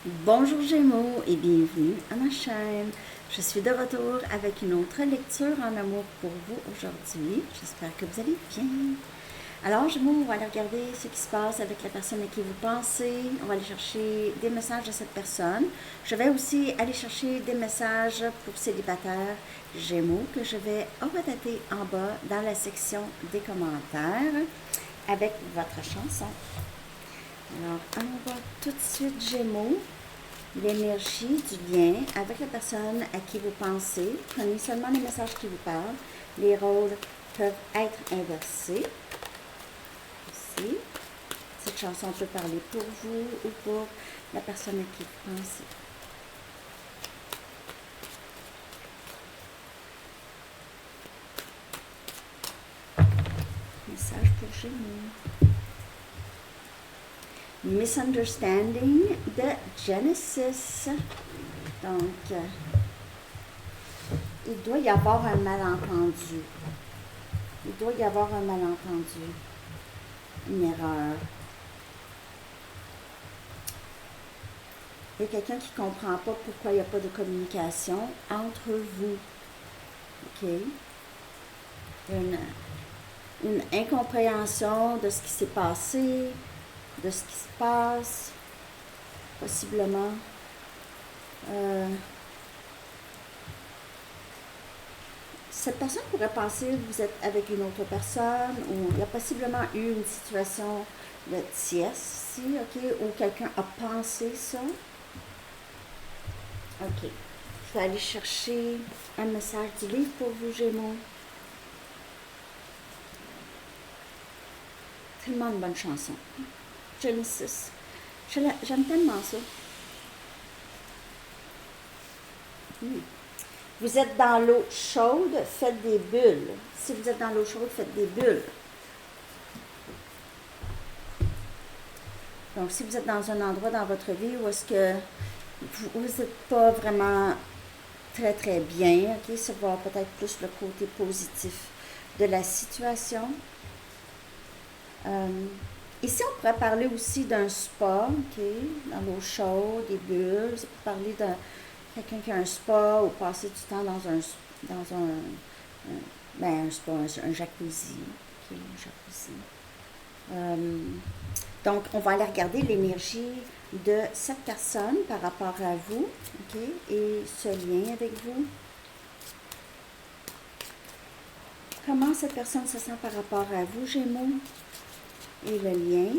Bonjour Gémeaux et bienvenue à ma chaîne. Je suis de retour avec une autre lecture en amour pour vous aujourd'hui. J'espère que vous allez bien. Alors Gémeaux, on va aller regarder ce qui se passe avec la personne à qui vous pensez. On va aller chercher des messages de cette personne. Je vais aussi aller chercher des messages pour célibataires Gémeaux que je vais redater en bas dans la section des commentaires avec votre chanson. Alors, on va tout de suite Gémeaux. L'énergie du lien avec la personne à qui vous pensez. Prenez seulement les messages qui vous parlent. Les rôles peuvent être inversés. Ici, cette chanson peut parler pour vous ou pour la personne à qui vous pensez. Message pour Gémeaux. Misunderstanding de Genesis. Donc, il doit y avoir un malentendu. Il doit y avoir un malentendu. Une erreur. Il y a quelqu'un qui ne comprend pas pourquoi il n'y a pas de communication entre vous. OK? Une incompréhension de ce qui s'est passé, de ce qui se passe, possiblement. Cette personne pourrait penser que vous êtes avec une autre personne ou il y a possiblement eu une situation de tierce ici, OK, où quelqu'un a pensé ça. OK. Je vais aller chercher un message du livre pour vous, Gémeaux. Tellement une bonne chanson. Genesis. J'aime tellement ça. Vous êtes dans l'eau chaude, faites des bulles. Si vous êtes dans l'eau chaude, faites des bulles. Donc, si vous êtes dans un endroit dans votre vie où est-ce que vous n'êtes pas vraiment très, très bien, OK, ça va peut-être plus le côté positif de la situation. Ici, on pourrait parler aussi d'un spa, OK, dans l'eau chaude, des bulles. Ça peut parler de quelqu'un qui a un spa ou passer du temps dans un spa, un jacuzzi. OK, un jacuzzi. Donc, on va aller regarder l'énergie de cette personne par rapport à vous, OK, et ce lien avec vous. Comment cette personne se sent par rapport à vous, Gémeaux, et le lien.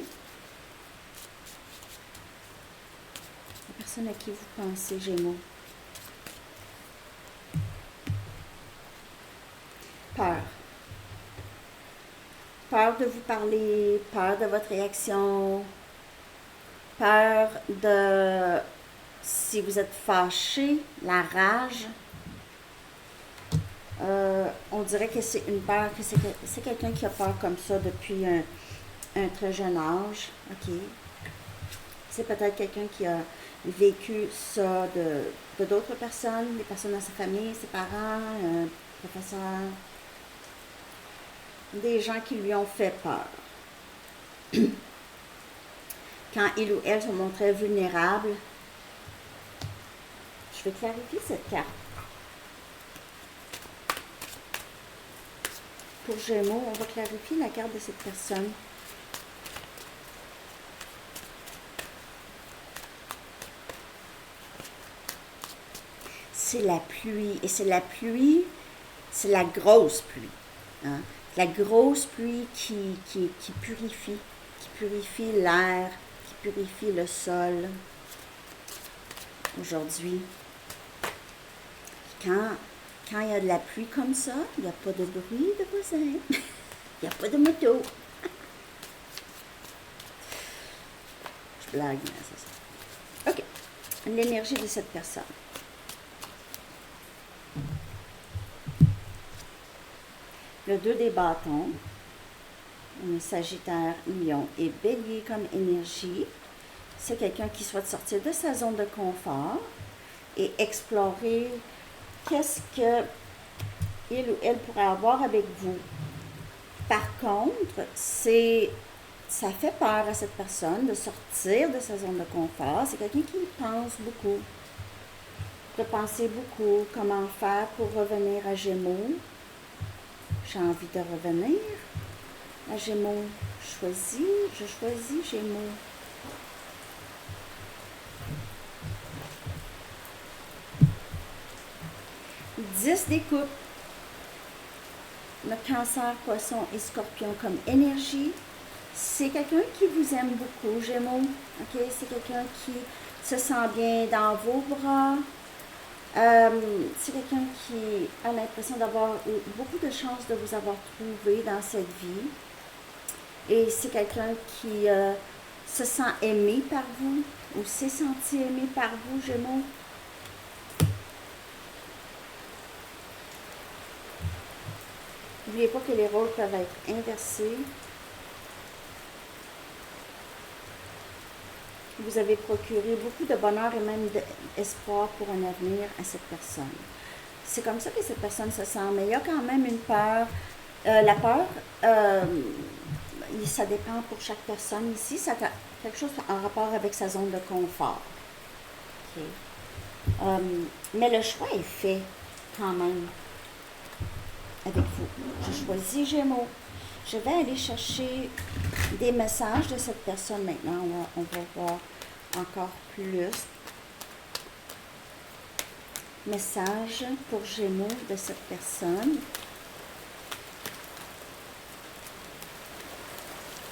La personne à qui vous pensez, Gémeaux. Peur. Peur de vous parler, peur de votre réaction, peur de si vous êtes fâché, la rage. On dirait que c'est une peur, que c'est quelqu'un qui a peur comme ça depuis un très jeune âge. OK. C'est peut-être quelqu'un qui a vécu ça de d'autres personnes, des personnes dans sa famille, ses parents, professeurs, des gens qui lui ont fait peur. Quand il ou elle se montrait vulnérable, je vais clarifier cette carte. Pour Gémeaux, on va clarifier la carte de cette personne. C'est la pluie. Et c'est la pluie, c'est la grosse pluie. Hein? La grosse pluie qui purifie l'air, qui purifie le sol. Aujourd'hui, quand il y a de la pluie comme ça, il n'y a pas de bruit de voisin. Il n'y a pas de moto. Je blague, mais c'est ça. OK. L'énergie de cette personne. Le 2 des bâtons. On a Sagittaire, Lion et Bélier comme énergie. C'est quelqu'un qui souhaite sortir de sa zone de confort et explorer qu'est-ce que il ou elle pourrait avoir avec vous. Par contre, c'est ça fait peur à cette personne de sortir de sa zone de confort. C'est quelqu'un qui pense beaucoup, de penser beaucoup, comment faire pour revenir à Gémeaux. J'ai envie de revenir à Gémeaux. Je choisis Gémeaux. Dix des coupes. Le Cancer, Poisson et Scorpion comme énergie. C'est quelqu'un qui vous aime beaucoup, Gémeaux. Ok, c'est quelqu'un qui se sent bien dans vos bras. C'est quelqu'un qui a l'impression d'avoir eu beaucoup de chance de vous avoir trouvé dans cette vie. Et c'est quelqu'un qui se sent aimé par vous ou s'est senti aimé par vous, Gémeaux. N'oubliez pas que les rôles peuvent être inversés. Vous avez procuré beaucoup de bonheur et même d'espoir pour un avenir à cette personne. C'est comme ça que cette personne se sent, mais il y a quand même une peur. La peur, ça dépend pour chaque personne ici. Ça a quelque chose en rapport avec sa zone de confort. Okay. Mais le choix est fait quand même avec vous. Je choisis Gémeaux. Je vais aller chercher des messages de cette personne maintenant. On va voir encore plus. Message pour Gémeaux de cette personne.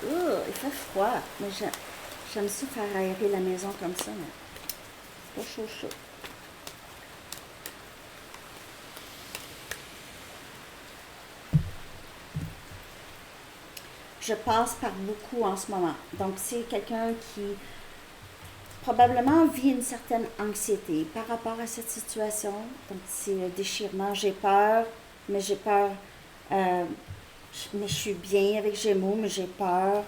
Il fait froid, mais j'aime ça faire aérer la maison comme ça. Mais pas chaud, chaud. Je passe par beaucoup en ce moment. Donc, c'est quelqu'un qui probablement vit une certaine anxiété par rapport à cette situation. Donc, c'est un déchirement. J'ai peur, mais j'ai peur. Mais je suis bien avec Gémeaux, mais j'ai peur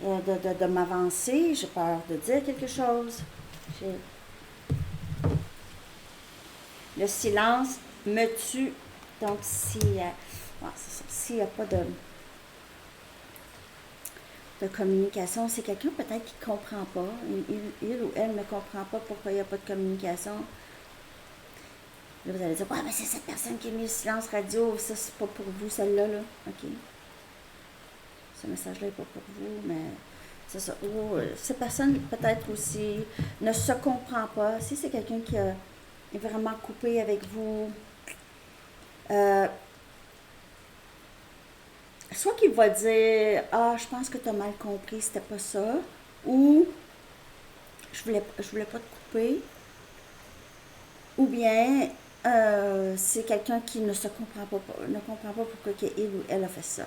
de m'avancer. J'ai peur de dire quelque chose. Le silence me tue. Donc, s'il n'y a pas de communication, c'est quelqu'un peut-être qui ne comprend pas. Il ou elle ne comprend pas pourquoi il n'y a pas de communication. Là, vous allez dire, ouais, mais c'est cette personne qui a mis le silence radio, ça, c'est pas pour vous, celle-là, là. OK. Ce message-là n'est pas pour vous, mais c'est ça. Ou cette personne, peut-être aussi, ne se comprend pas. Si c'est quelqu'un qui est vraiment coupé avec vous, soit qu'il va dire « Ah, je pense que tu as mal compris, c'était pas ça », ou « Je voulais pas te couper », ou bien c'est quelqu'un qui ne comprend pas pourquoi il ou elle a fait ça.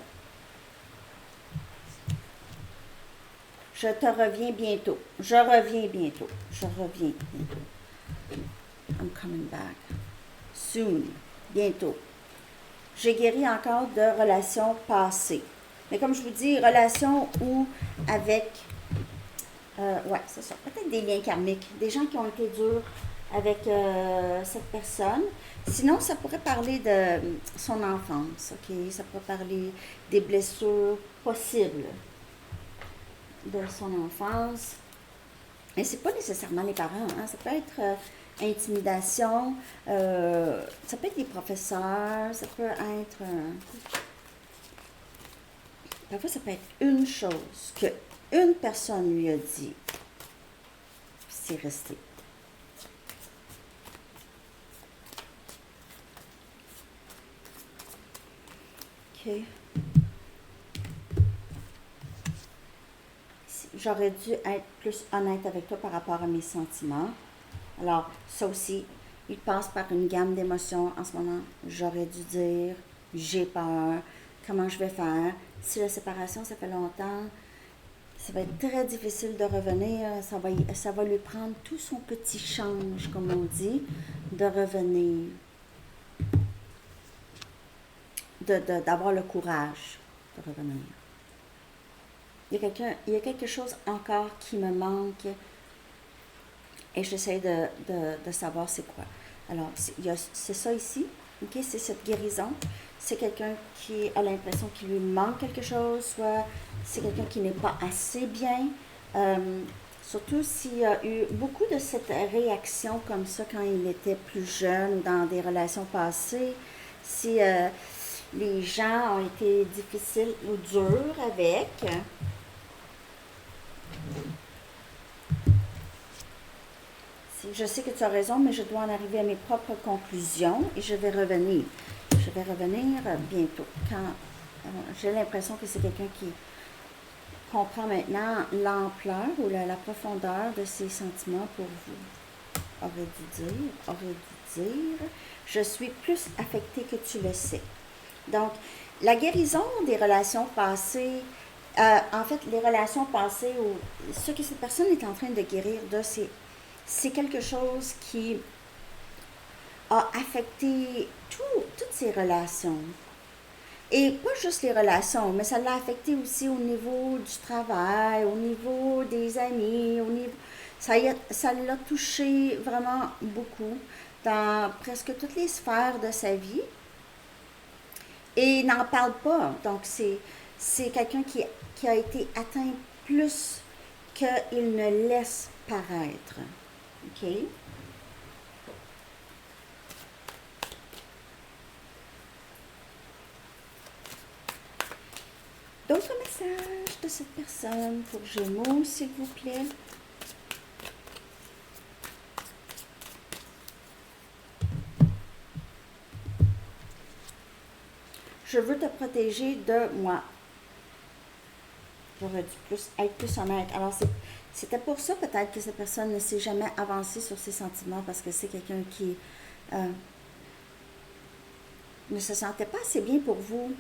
Je te reviens bientôt. Je reviens bientôt. I'm coming back. Soon. Bientôt. J'ai guéri encore de relations passées. Mais comme je vous dis, relations où avec... ouais, c'est ça. Peut-être des liens karmiques. Des gens qui ont été durs avec cette personne. Sinon, ça pourrait parler de son enfance. OK? Ça pourrait parler des blessures possibles de son enfance. Et c'est pas nécessairement les parents. Hein? Ça peut être... intimidation, ça peut être des professeurs, ça peut être... parfois, ça peut être une chose que une personne lui a dit, puis c'est resté. OK. J'aurais dû être plus honnête avec toi par rapport à mes sentiments. Alors, ça aussi, il passe par une gamme d'émotions en ce moment. J'aurais dû dire, j'ai peur, comment je vais faire. Si la séparation, ça fait longtemps, ça va être très difficile de revenir. Ça va lui prendre tout son petit change, comme on dit, de revenir. D'avoir le courage de revenir. Il y a quelque chose encore qui me manque. Et j'essaie de savoir c'est quoi. Alors, c'est ça ici. OK? C'est cette guérison. c'est quelqu'un qui a l'impression qu'il lui manque quelque chose, soit c'est quelqu'un qui n'est pas assez bien. Surtout s'il y a eu beaucoup de cette réaction comme ça quand il était plus jeune ou dans des relations passées. Si les gens ont été difficiles ou durs avec. Je sais que tu as raison, mais je dois en arriver à mes propres conclusions et je vais revenir. Je vais revenir bientôt. Quand j'ai l'impression que c'est quelqu'un qui comprend maintenant l'ampleur ou la profondeur de ses sentiments pour vous. Aurait dû dire, je suis plus affectée que tu le sais. Donc, la guérison des relations passées, en fait, les relations passées ou ce que cette personne est en train de guérir de, c'est quelque chose qui a affecté toutes ses relations. Et pas juste les relations, mais ça l'a affecté aussi au niveau du travail, au niveau des amis, au niveau... Ça l'a touché vraiment beaucoup dans presque toutes les sphères de sa vie. Et il n'en parle pas. Donc, c'est quelqu'un qui a été atteint plus qu'il ne laisse paraître. OK? D'autres messages de cette personne pour Gémeaux, s'il vous plaît. Je veux te protéger de moi. J'aurais dû être plus honnête. Alors, c'était pour ça peut-être que cette personne ne s'est jamais avancée sur ses sentiments parce que c'est quelqu'un qui ne se sentait pas assez bien pour vous.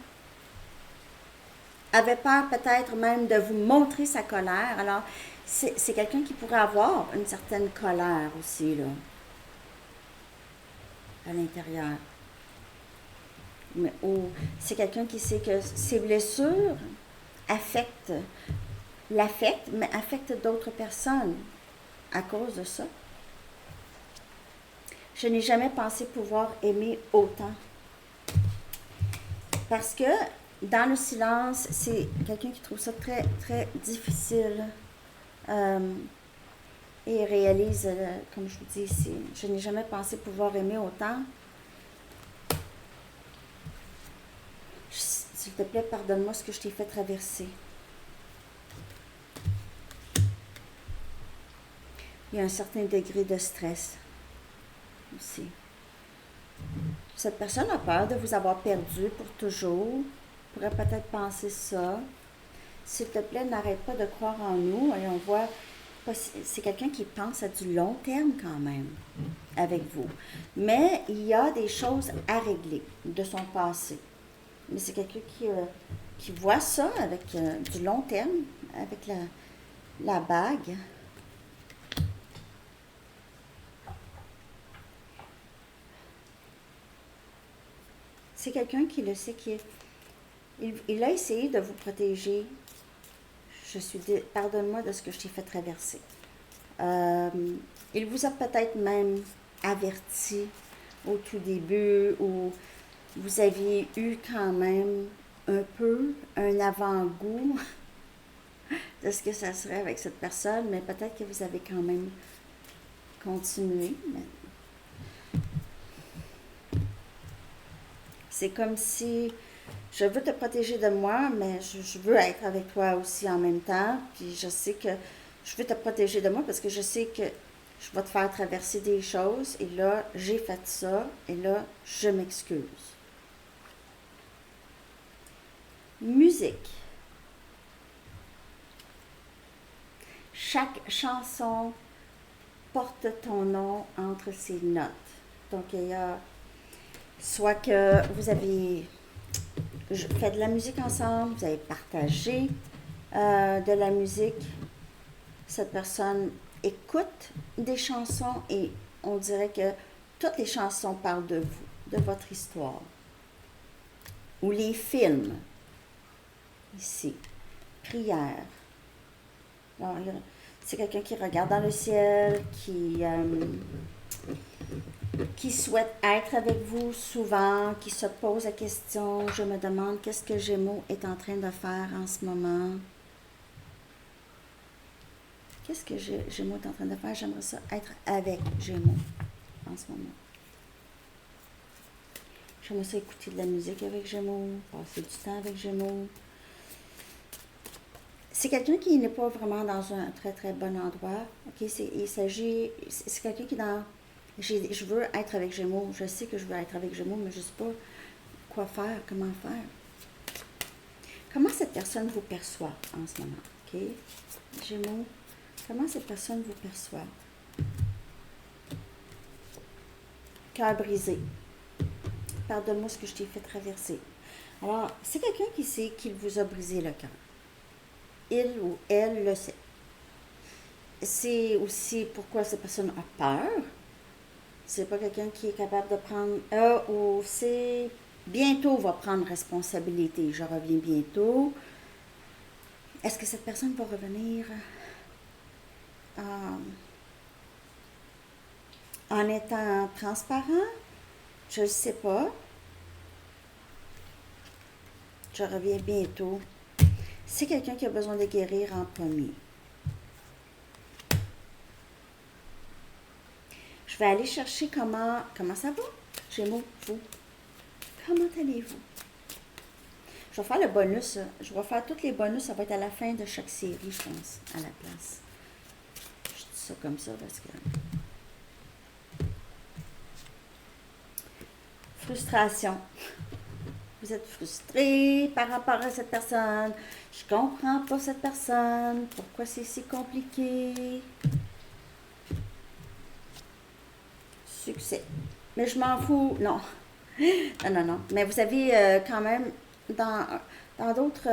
Avait peur peut-être même de vous montrer sa colère. Alors, c'est quelqu'un qui pourrait avoir une certaine colère aussi, là, à l'intérieur. Ou c'est quelqu'un qui sait que ses blessures l'affectent, mais affectent d'autres personnes à cause de ça. Je n'ai jamais pensé pouvoir aimer autant. Parce que dans le silence, c'est quelqu'un qui trouve ça très, très difficile. Et réalise, comme je vous dis ici, je n'ai jamais pensé pouvoir aimer autant. S'il te plaît, pardonne-moi ce que je t'ai fait traverser. Il y a un certain degré de stress aussi. Cette personne a peur de vous avoir perdu pour toujours. Pourrait peut-être penser ça. S'il te plaît, n'arrête pas de croire en nous. Et on voit, c'est quelqu'un qui pense à du long terme quand même avec vous. Mais il y a des choses à régler de son passé. Mais c'est quelqu'un qui voit ça avec du long terme, avec la bague. C'est quelqu'un qui le sait, il a essayé de vous protéger. Pardonne-moi de ce que je t'ai fait traverser. Il vous a peut-être même averti au tout début où vous aviez eu quand même un peu un avant-goût de ce que ça serait avec cette personne, mais peut-être que vous avez quand même continué. C'est comme si je veux te protéger de moi, mais je veux être avec toi aussi en même temps. Puis je sais que je veux te protéger de moi parce que je sais que je vais te faire traverser des choses. Et là, j'ai fait ça. Et là, je m'excuse. Musique. Chaque chanson porte ton nom entre ses notes. Donc, il y a soit que vous avez fait de la musique ensemble, vous avez partagé de la musique. Cette personne écoute des chansons et on dirait que toutes les chansons parlent de vous, de votre histoire. Ou les films. Ici. Prière. C'est quelqu'un qui regarde dans le ciel, qui qui souhaite être avec vous souvent, qui se pose la question, je me demande qu'est-ce que Gémeaux est en train de faire en ce moment. Qu'est-ce que Gémeaux est en train de faire? J'aimerais ça être avec Gémeaux en ce moment. J'aimerais ça écouter de la musique avec Gémeaux, passer du temps avec Gémeaux. C'est quelqu'un qui n'est pas vraiment dans un très très bon endroit. Okay? C'est quelqu'un qui est dans... Je veux être avec Gémeaux. Je sais que je veux être avec Gémeaux, mais je ne sais pas quoi faire, comment faire. Comment cette personne vous perçoit en ce moment? OK? Gémeaux, comment cette personne vous perçoit? Cœur brisé. Pardonne-moi ce que je t'ai fait traverser. Alors, c'est quelqu'un qui sait qu'il vous a brisé le cœur. Il ou elle le sait. C'est aussi pourquoi cette personne a peur. C'est pas quelqu'un qui est capable de prendre... ou c'est... Bientôt va prendre responsabilité. Je reviens bientôt. Est-ce que cette personne va revenir en étant transparent? Je ne sais pas. Je reviens bientôt. C'est quelqu'un qui a besoin de guérir en premier. Je vais aller chercher comment ça va, Gémeaux, vous. Comment allez-vous? Je vais faire le bonus. Je vais faire tous les bonus. Ça va être à la fin de chaque série, je pense, à la place. Je dis ça comme ça parce que... Frustration. Vous êtes frustré par rapport à cette personne. Je comprends pas cette personne. Pourquoi c'est si compliqué? Succès. Mais je m'en fous. Non. Non. Mais vous avez quand même, dans d'autres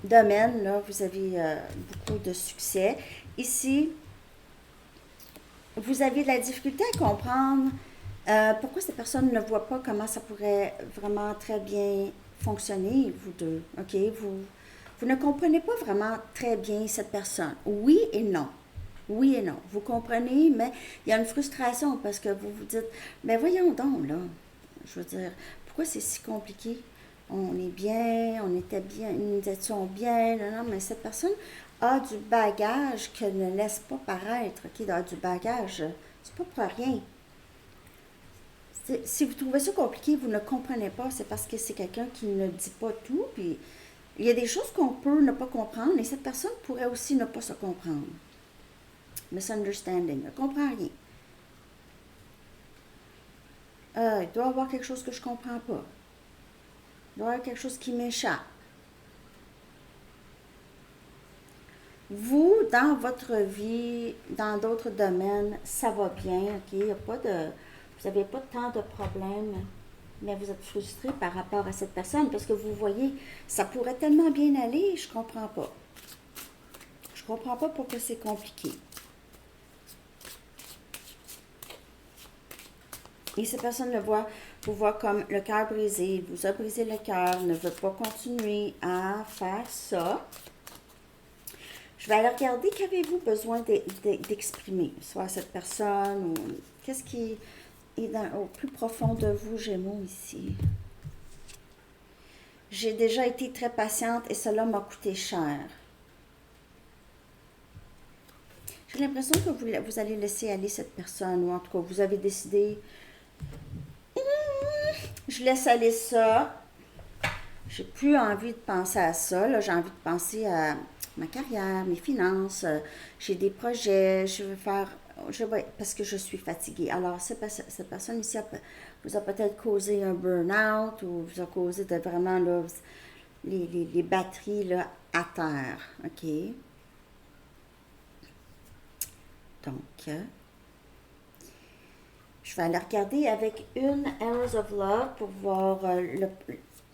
domaines, là, vous avez beaucoup de succès. Ici, vous avez de la difficulté à comprendre pourquoi cette personne ne voit pas comment ça pourrait vraiment très bien fonctionner, vous deux. OK? Vous ne comprenez pas vraiment très bien cette personne. Oui et non. Oui et non. Vous comprenez, mais il y a une frustration parce que vous vous dites, mais voyons donc, là. Je veux dire, pourquoi c'est si compliqué? On est bien, on était bien, nous étions bien, non, mais cette personne a du bagage qu'elle ne laisse pas paraître, OK? A du bagage, c'est pas pour rien. Si vous trouvez ça compliqué, vous ne comprenez pas, c'est parce que c'est quelqu'un qui ne dit pas tout, puis il y a des choses qu'on peut ne pas comprendre, et cette personne pourrait aussi ne pas se comprendre. Misunderstanding, ne comprend rien. Il doit y avoir quelque chose que je ne comprends pas. Il doit y avoir quelque chose qui m'échappe. Vous, dans votre vie, dans d'autres domaines, ça va bien, OK? Il y a pas de, vous n'avez pas tant de problèmes, mais vous êtes frustré par rapport à cette personne parce que vous voyez, ça pourrait tellement bien aller, je comprends pas. Je comprends pas pourquoi c'est compliqué. Et cette personne vous voit comme le cœur brisé, vous a brisé le cœur, ne veut pas continuer à faire ça. Je vais aller regarder qu'avez-vous besoin d'exprimer, soit cette personne ou qu'est-ce qui est au plus profond de vous, Gémeaux, ici. J'ai déjà été très patiente et cela m'a coûté cher. J'ai l'impression que vous allez laisser aller cette personne, ou en tout cas, vous avez décidé... Je laisse aller ça. J'ai plus envie de penser à ça. Là, j'ai envie de penser à ma carrière, mes finances. J'ai des projets. Je veux faire... parce que je suis fatiguée. Alors, cette personne ici vous a peut-être causé un burn-out ou vous a causé de vraiment là, les batteries là, à terre. OK? Donc... je vais aller regarder avec une Arrows of Love pour voir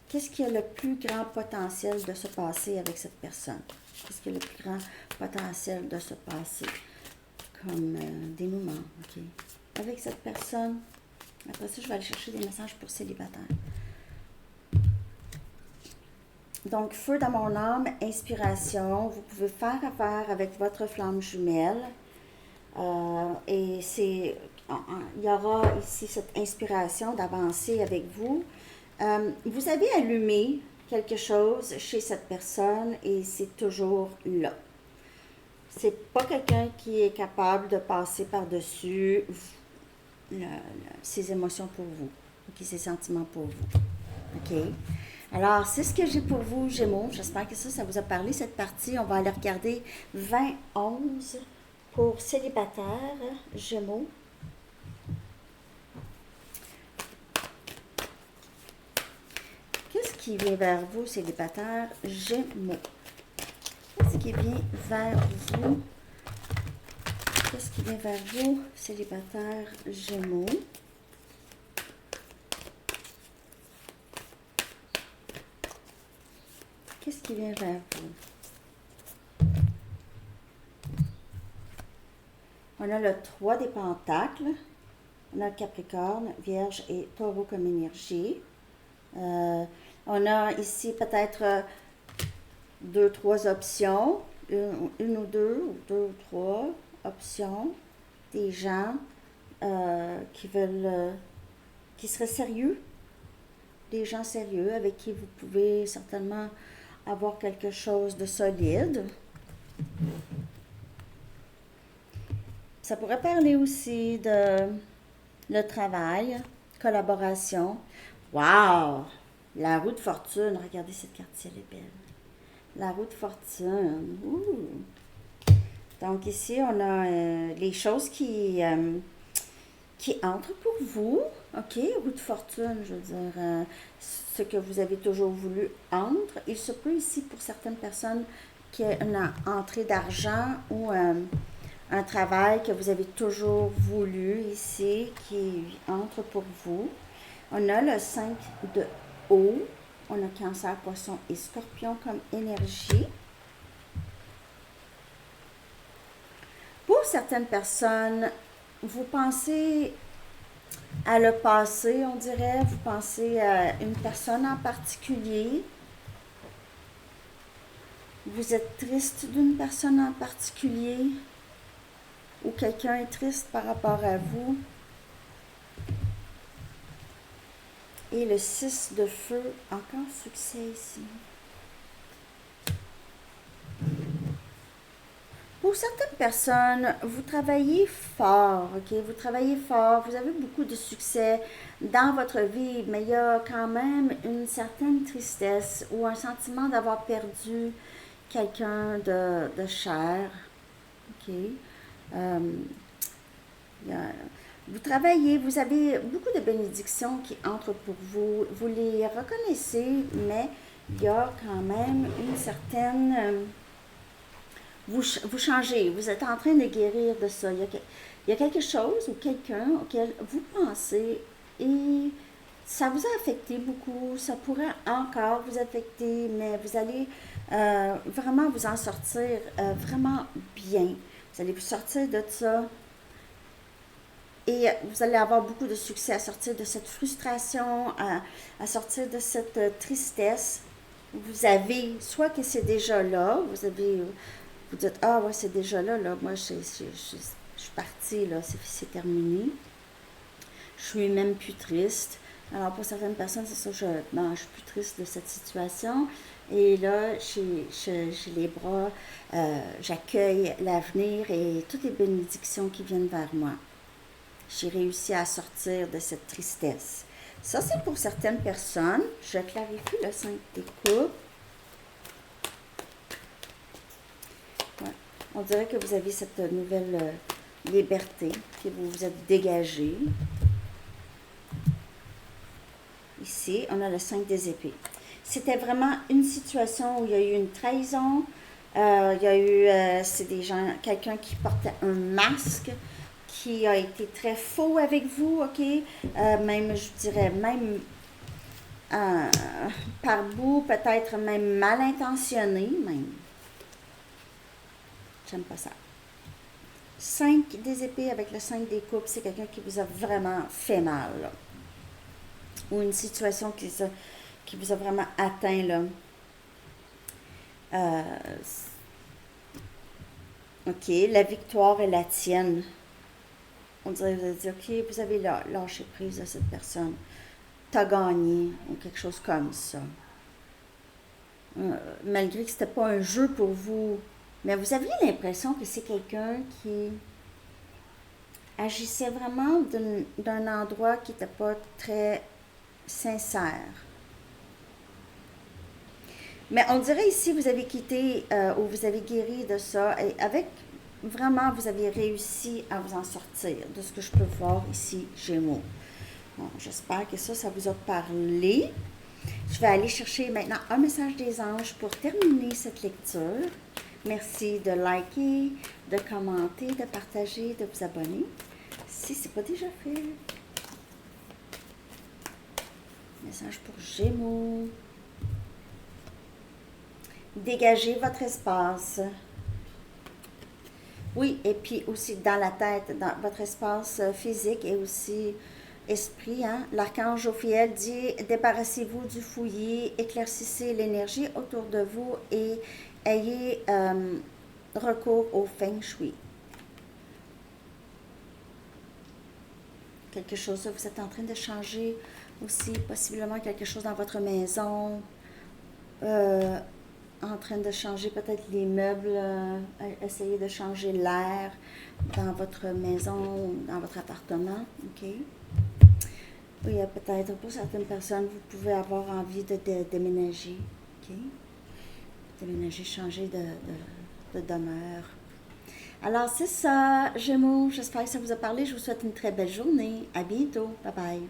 qu'est-ce qui a le plus grand potentiel de se passer avec cette personne. Qu'est-ce qui a le plus grand potentiel de se passer comme dénouement, OK? Avec cette personne. Après ça, je vais aller chercher des messages pour célibataires. Donc, feu dans mon âme, inspiration. Vous pouvez faire affaire avec votre flamme jumelle. Et il y aura ici cette inspiration d'avancer avec vous. Vous avez allumé quelque chose chez cette personne et c'est toujours là. C'est pas quelqu'un qui est capable de passer par-dessus ses émotions pour vous, okay, ses sentiments pour vous. OK? Alors, c'est ce que j'ai pour vous, Gémeaux. J'espère que ça vous a parlé, cette partie. On va aller regarder 20-11 pour célibataire, Gémeaux. Qu'est-ce qui vient vers vous, célibataire, Gémeaux? Qu'est-ce qui vient vers vous? Qu'est-ce qui vient vers vous, célibataire, Gémeaux? Qu'est-ce qui vient vers vous? On a le 3 des Pentacles. On a le Capricorne, Vierge et Taureau comme énergie. On a ici peut-être 2-3 options. Une ou deux ou trois options. Des gens qui seraient sérieux. Des gens sérieux avec qui vous pouvez certainement avoir quelque chose de solide. Ça pourrait parler aussi de le travail, collaboration. Wow! La roue de fortune. Regardez cette carte, elle est belle. La roue de fortune. Ouh. Donc ici, on a les choses qui entrent pour vous. OK, roue de fortune, je veux dire, ce que vous avez toujours voulu entre. Il se peut ici pour certaines personnes qu'il y ait une entrée d'argent ou un travail que vous avez toujours voulu ici qui entre pour vous. On a le 5 de eau. On a Cancer, Poisson et Scorpion comme énergie. Pour certaines personnes, vous pensez à le passé, on dirait. Vous pensez à une personne en particulier. Vous êtes triste d'une personne en particulier. Ou quelqu'un est triste par rapport à vous. Et le 6 de feu, encore succès ici. Pour certaines personnes, vous travaillez fort, OK? Vous travaillez fort, vous avez beaucoup de succès dans votre vie, mais il y a quand même une certaine tristesse ou un sentiment d'avoir perdu quelqu'un de cher, OK? Vous travaillez, vous avez beaucoup de bénédictions qui entrent pour vous. Vous les reconnaissez, mais il y a quand même une certaine... vous changez, vous êtes en train de guérir de ça. Il y a quelque chose ou quelqu'un auquel vous pensez et ça vous a affecté beaucoup. Ça pourrait encore vous affecter, mais vous allez vraiment vous en sortir vraiment bien. Vous allez vous sortir de ça. Et vous allez avoir beaucoup de succès à sortir de cette frustration, à sortir de cette tristesse. Vous avez, soit que c'est déjà là, vous dites, ah ouais, c'est déjà là, moi je suis partie, là, c'est terminé. Je suis même plus triste. Alors pour certaines personnes, c'est ça, je suis plus triste de cette situation. Et là, j'ai les bras, j'accueille l'avenir et toutes les bénédictions qui viennent vers moi. J'ai réussi à sortir de cette tristesse. Ça, c'est pour certaines personnes. Je clarifie le 5 des coupes. Ouais. On dirait que vous avez cette nouvelle liberté, que vous vous êtes dégagé. Ici, on a le 5 des épées. C'était vraiment une situation où il y a eu une trahison. Il y a eu, c'est des gens, quelqu'un qui portait un masque, qui a été très faux avec vous, OK? Même, je dirais, même par bout, peut-être même mal intentionné, même. J'aime pas ça. 5 des épées avec le 5 des coupes, c'est quelqu'un qui vous a vraiment fait mal, là. Ou une situation qui vous a vraiment atteint, là. OK, la victoire est la tienne. on dirait que vous avez dit, OK, vous avez lâché prise à cette personne. T'as gagné, ou quelque chose comme ça. Malgré que c'était pas un jeu pour vous, mais vous aviez l'impression que c'est quelqu'un qui agissait vraiment d'un endroit qui n'était pas très sincère. Mais on dirait ici, vous avez quitté ou vous avez guéri de ça et avec vraiment, vous avez réussi à vous en sortir de ce que je peux voir ici, Gémeaux. Bon, j'espère que ça vous a parlé. Je vais aller chercher maintenant un message des anges pour terminer cette lecture. Merci de liker, de commenter, de partager, de vous abonner. Si ce n'est pas déjà fait. Message pour Gémeaux. Dégagez votre espace. Oui, et puis aussi dans la tête, dans votre espace physique et aussi esprit. Hein? L'archange Ophiel dit, débarrassez-vous du fouillis, éclaircissez l'énergie autour de vous et ayez recours au feng shui. Quelque chose, vous êtes en train de changer aussi, possiblement quelque chose dans votre maison. En train de changer peut-être les meubles, essayer de changer l'air dans votre maison, dans votre appartement, ok? Oui, peut-être pour certaines personnes, vous pouvez avoir envie de déménager, ok? Déménager, changer de demeure. Alors, c'est ça, Gémeaux, j'espère que ça vous a parlé. Je vous souhaite une très belle journée. À bientôt. Bye bye.